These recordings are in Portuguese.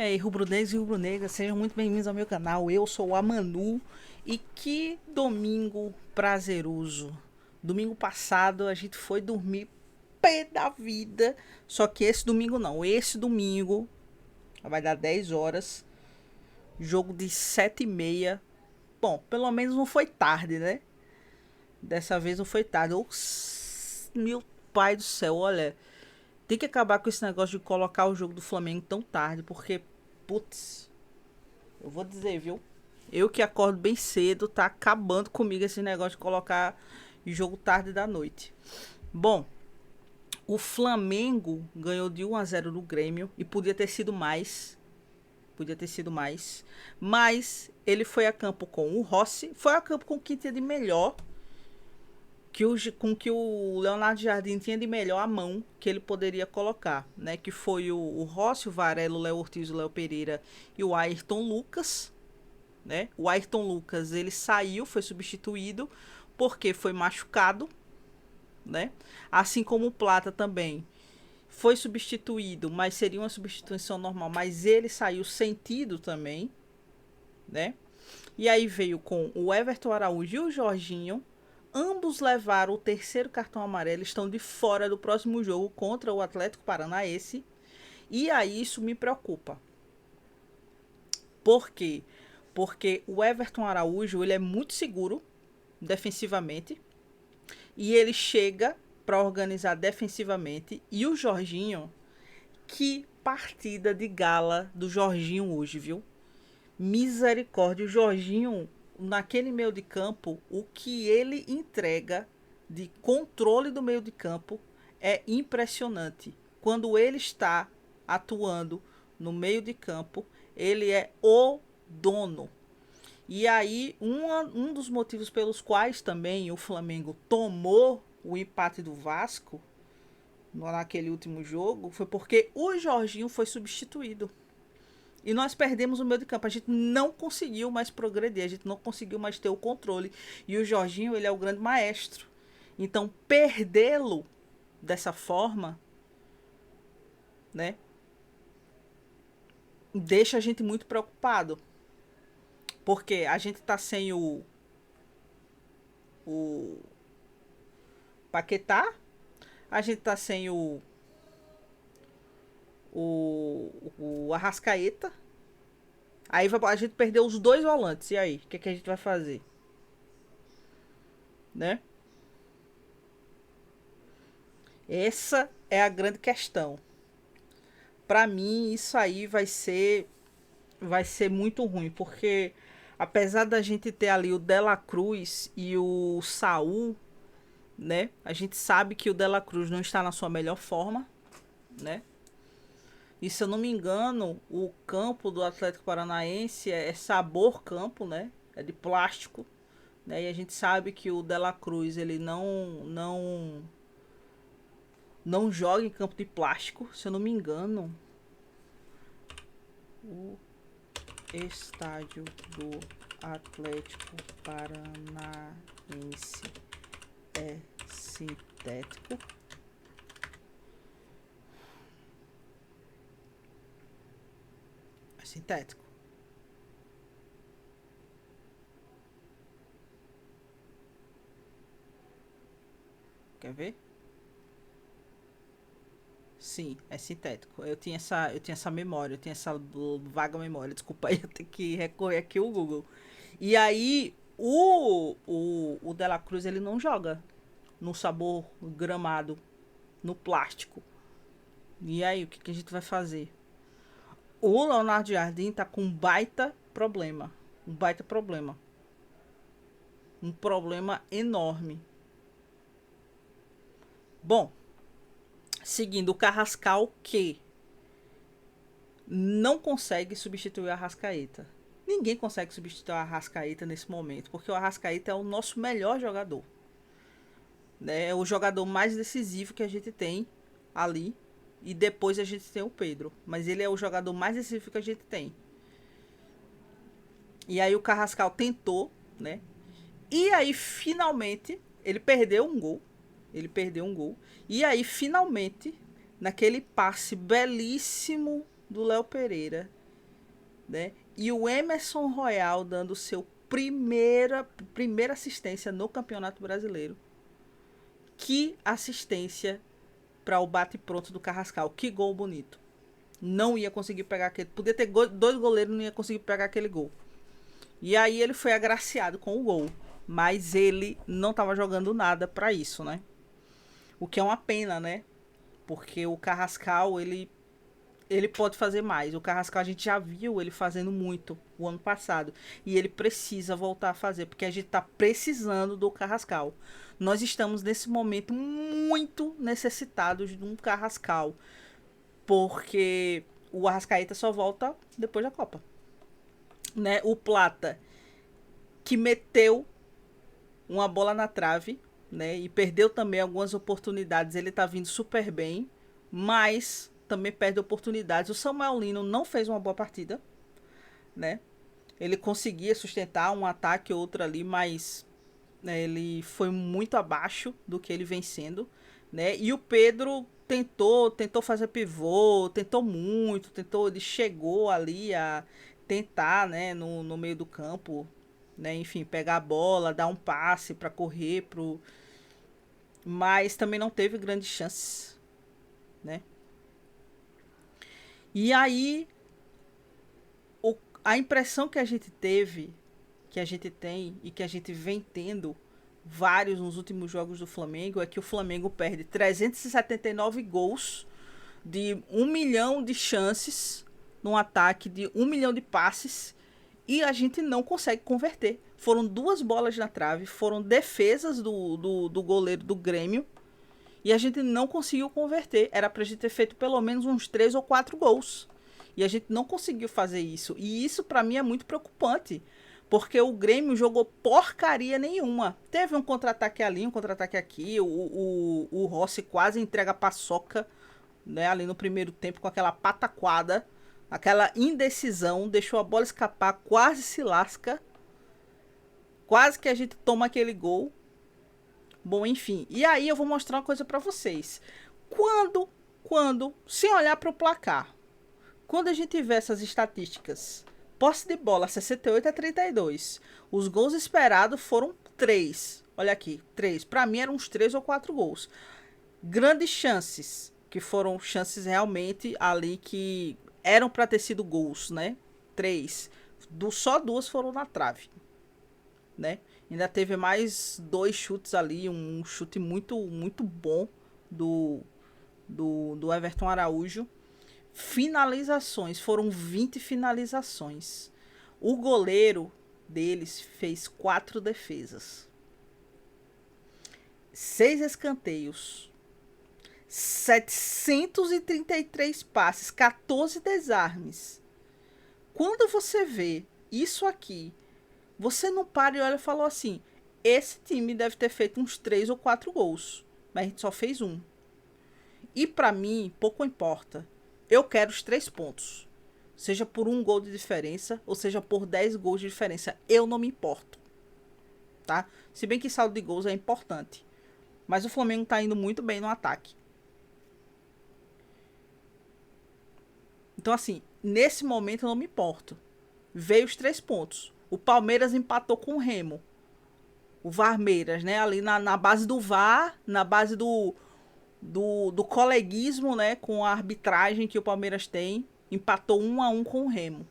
aí, rubro-negros e rubro-negras, sejam muito bem-vindos ao meu canal. Eu sou a Manu e que domingo prazeroso. Domingo passado a gente foi dormir pé da vida, só que esse domingo não. Esse domingo vai dar 10 horas, jogo de 7h30. Bom, pelo menos não foi tarde, né? Dessa vez não foi tarde. Meu pai do céu, olha, tem que acabar com esse negócio de colocar o jogo do Flamengo tão tarde, porque, putz, eu vou dizer, viu? Eu que acordo bem cedo, tá acabando comigo esse negócio de colocar jogo tarde da noite. Bom, o Flamengo ganhou de 1-0 do Grêmio e podia ter sido mais. Podia ter sido mais. Mas ele foi a campo com o Rossi, foi a campo com o que tinha de melhor. Com que o Leonardo Jardim tinha de melhor a mão que ele poderia colocar, né? Que foi o Rossi, o Varela, o Léo Ortiz, o Léo Pereira e o Ayrton Lucas, né? O Ayrton Lucas, ele saiu, foi substituído porque foi machucado, né? Assim como o Plata também foi substituído, mas seria uma substituição normal, mas ele saiu sentido também, né? E aí veio com o Everton Araújo e o Jorginho. Ambos levaram o terceiro cartão amarelo, estão de fora do próximo jogo contra o Atlético Paranaense. E aí isso me preocupa. Por quê? Porque o Everton Araújo, ele é muito seguro defensivamente e ele chega para organizar defensivamente. E o Jorginho, que partida de gala do Jorginho hoje, viu? Misericórdia, o Jorginho naquele meio de campo, o que ele entrega de controle do meio de campo é impressionante. Quando ele está atuando no meio de campo, ele é o dono. E aí, um dos motivos pelos quais também o Flamengo tomou o empate do Vasco naquele último jogo foi porque o Jorginho foi substituído. E nós perdemos o meio de campo. A gente não conseguiu mais progredir. A gente não conseguiu mais ter o controle. E o Jorginho, ele é o grande maestro. Então, perdê-lo dessa forma, né? Deixa a gente muito preocupado. Porque a gente tá sem o Paquetá. A gente tá sem o Arrascaeta. Aí a gente perdeu os dois volantes. E aí? O que a gente vai fazer? Né? Essa é a grande questão. Para mim, isso aí vai ser muito ruim, porque apesar da gente ter ali o Dela Cruz e o Saul, né? A gente sabe que o Dela Cruz não está na sua melhor forma, né? E se eu não me engano, o campo do Atlético Paranaense é sabor campo, né? É de plástico, né? E a gente sabe que o Dela Cruz, ele não joga em campo de plástico, se eu não me engano. O estádio do Atlético Paranaense é sintético. É sintético. Quer ver? Sim, é sintético. Eu tinha essa memória, eu tinha essa vaga memória. Desculpa aí, eu tenho que recorrer aqui ao Google. E aí, o Dela Cruz, ele não joga no sabor gramado, no plástico. E aí, o que a gente vai fazer? O Leonardo Jardim tá com um baita problema. Um baita problema. Um problema enorme. Bom, seguindo o Carrascal, que não consegue substituir a Arrascaeta. Ninguém consegue substituir a Arrascaeta nesse momento, porque o Arrascaeta é o nosso melhor jogador. Né? É o jogador mais decisivo que a gente tem ali. E depois a gente tem o Pedro. Mas ele é o jogador mais decisivo que a gente tem. E aí o Carrascal tentou, né? E aí finalmente ele perdeu um gol. Ele perdeu um gol. E aí finalmente, naquele passe belíssimo do Léo Pereira, né? E o Emerson Royal dando seu primeira assistência no Campeonato Brasileiro. Que assistência para o bate-pronto do Carrascal. Que gol bonito. Não ia conseguir pegar aquele... Podia ter dois goleiros, não ia conseguir pegar aquele gol. E aí ele foi agraciado com o gol. Mas ele não estava jogando nada para isso, né? O que é uma pena, né? Porque o Carrascal, ele pode fazer mais. O Carrascal a gente já viu ele fazendo muito o ano passado. E ele precisa voltar a fazer, porque a gente está precisando do Carrascal. Nós estamos nesse momento muito necessitados de um Carrascal. Porque o Arrascaeta só volta depois da Copa. Né? O Plata, que meteu uma bola na trave, né? E perdeu também algumas oportunidades. Ele tá vindo super bem, mas também perde oportunidades. O Samuel Lino não fez uma boa partida, né? Ele conseguia sustentar um ataque ou outro ali, mas né, ele foi muito abaixo do que ele vem sendo, né? E o Pedro tentou fazer pivô, tentou muito, ele chegou ali a tentar, né, no meio do campo, né, enfim, pegar a bola, dar um passe para correr mas também não teve grandes chances, né? E aí a impressão que a gente teve, que a gente tem e que a gente vem tendo vários nos últimos jogos do Flamengo é que o Flamengo perde 379 gols de 1 milhão de chances num ataque, de 1 milhão de passes, e a gente não consegue converter. Foram 2 bolas na trave, foram defesas do goleiro do Grêmio, e a gente não conseguiu converter. Era pra gente ter feito pelo menos uns 3 ou 4 gols. E a gente não conseguiu fazer isso. E isso pra mim é muito preocupante. Porque o Grêmio jogou porcaria nenhuma. Teve um contra-ataque ali, um contra-ataque aqui. O Rossi quase entrega a paçoca, né, ali no primeiro tempo com aquela pataquada. Aquela indecisão. Deixou a bola escapar, quase se lasca. Quase que a gente toma aquele gol. Bom, enfim. E aí eu vou mostrar uma coisa pra vocês. Sem olhar pro placar, quando a gente vê essas estatísticas, posse de bola 68-32, os gols esperados foram 3. Olha aqui, 3. Pra mim eram uns 3 ou 4 gols. Grandes chances, que foram chances realmente ali que eram pra ter sido gols, né? 3. Só 2 foram na trave, né? Ainda teve mais 2 chutes ali, um chute muito, muito bom do Everton Araújo. Finalizações, foram 20 finalizações. O goleiro deles fez 4 defesas, 6 escanteios, 733 passes, 14 desarmes. Quando você vê isso aqui, você não para e olha e fala assim: esse time deve ter feito uns 3 ou 4 gols, mas a gente só fez um. E pra mim, pouco importa. Eu quero os 3 pontos. Seja por 1 gol de diferença, ou seja por 10 gols de diferença. Eu não me importo. Tá? Se bem que saldo de gols é importante. Mas o Flamengo tá indo muito bem no ataque. Então, assim, nesse momento eu não me importo. Veio os 3 pontos. O Palmeiras empatou com o Remo. O Varmeiras, né? Ali na base do VAR, na base do coleguismo, né, com a arbitragem que o Palmeiras tem, empatou 1-1 com o Remo.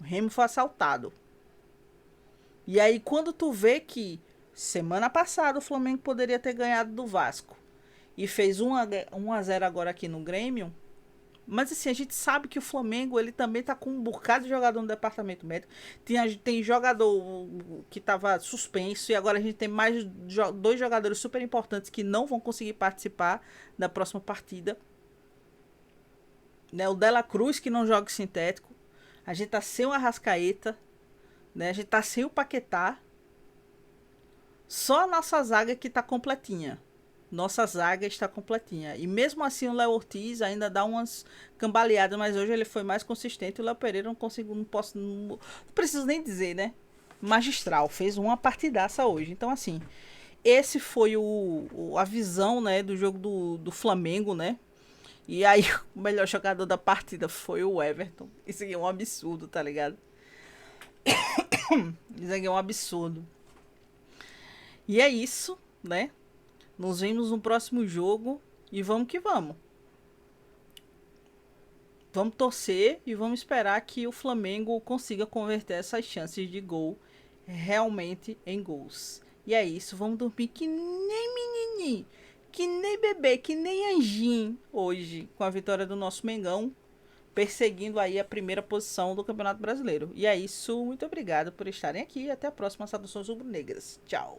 O Remo foi assaltado. E aí quando tu vê que semana passada o Flamengo poderia ter ganhado do Vasco e fez 1-0 agora aqui no Grêmio, mas assim, a gente sabe que o Flamengo ele também tá com um bocado de jogador no departamento médico. Tem jogador que tava suspenso e agora a gente tem mais 2 jogadores super importantes que não vão conseguir participar da próxima partida. Né? O Dela Cruz, que não joga sintético. A gente tá sem o Arrascaeta, né? A gente tá sem o Paquetá. Só a nossa zaga que tá completinha. Nossa zaga está completinha. E mesmo assim o Léo Ortiz ainda dá umas cambaleadas, mas hoje ele foi mais consistente. O Léo Pereira não preciso nem dizer, né? Magistral, fez uma partidaça hoje. Então assim, esse foi a visão, né, do jogo do Flamengo, né? E aí o melhor jogador da partida foi o Everton. Isso aqui é um absurdo, tá ligado? Isso aqui é um absurdo. E é isso, né? Nos vemos no próximo jogo e vamos que vamos. Vamos torcer e vamos esperar que o Flamengo consiga converter essas chances de gol realmente em gols. E é isso, vamos dormir que nem menininho, que nem bebê, que nem anjinho hoje com a vitória do nosso Mengão, perseguindo aí a primeira posição do Campeonato Brasileiro. E é isso, muito obrigado por estarem aqui e até a próxima Saudações Rubro-Negras. Tchau.